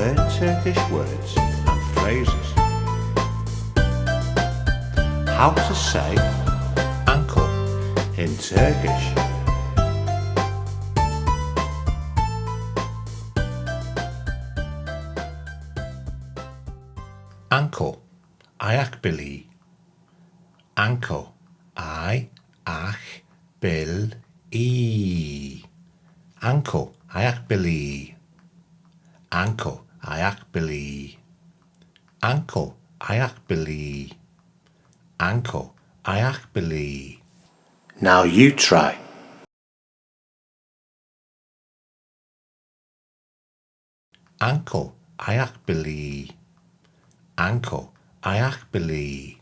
learn Turkish words and phrases. How to say ankle in Turkish. Ankle, ayakbili. Ankle, ayakbili. Ankle, ayakbili. Ankle, ayakbili. Ankle, ayakbili. Ankle, ayakbili. Now you try. Ankle, ayakbili. Ankle, ayakbili.